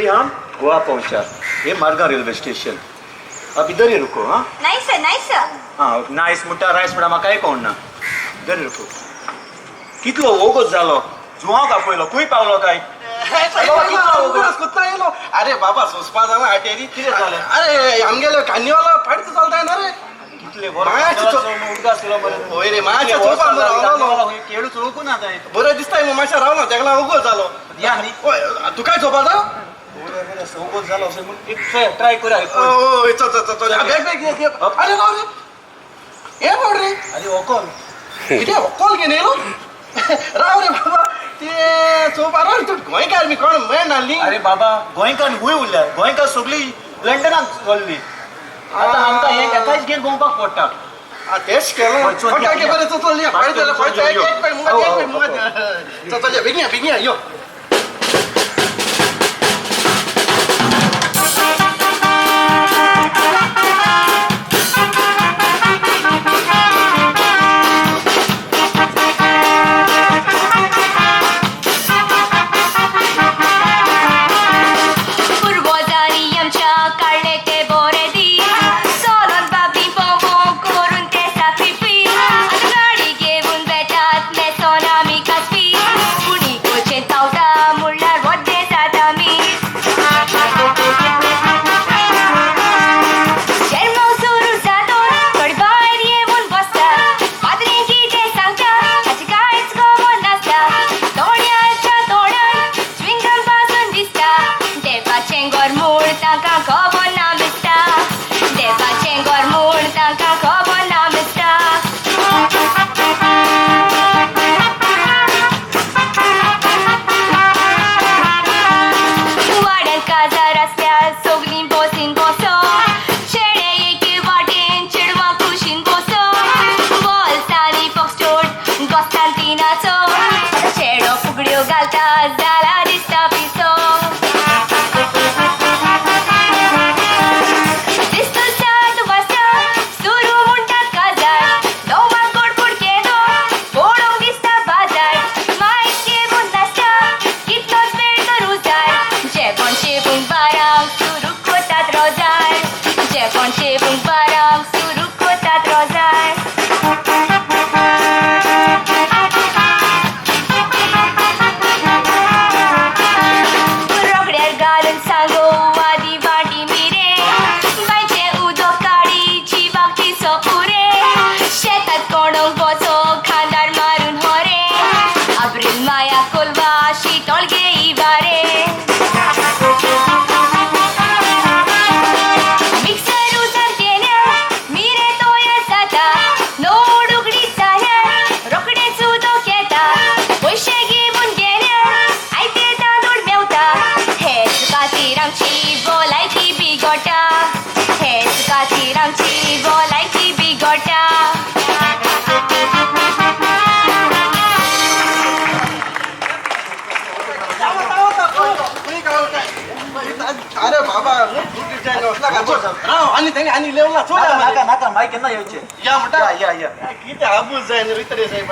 अभी हम गोवा पहुंचा, ये मार्गा रेलवे स्टेशन. अब इधर ही रुको. हाँ नाही सर. हाँ नाइस मुठा राइस पडा म्हाका कोण ना. इधर ही रुको. कितलो वोगोच जालो. जुवांव कापयलो खूंय पावलो काय. अरे बाबा सोसपा जाना हाटेरी कितें जालें. अरे आमगेले कान्नीवाला फाडीत चलताय ना रे कितले उडगा आसलो बरें. होय रे मातशें चोवपाक बरो केळू चोवकू ना जाय. बरें दिसताय मग मातशें रावलो तेगला उगो जालो या न्ही. तू काय चोवपा जाव वोगोच जालो अशें म्हूण एक ट्राय करूया. बॅग अरे राव रे हे पड रे अरे ओकोल कितें होकॉल घेवन येयलो राव रे बाबा ते चोवपा राव तूं गोंयकार मी कोण मेळना न्ही. अरे बाबा गोंयकार खूंय उरल्या. गोंयकार सगळीं लंडनाक चल्ली. आतां आमकां हे एकाच घेवन भोंवपाक पडटा. तेच केलं फटाके बरे चोचोल या फाडी जाल्यार फाडी एक मिनट चोचोल या बेगिया यो अरे बाबा आणि त्यांनी आणि लेवला नाका नाका नाका माय केन्ना येवचे. या म्हणटा या कितें आबूज जाय रे तरी साहेब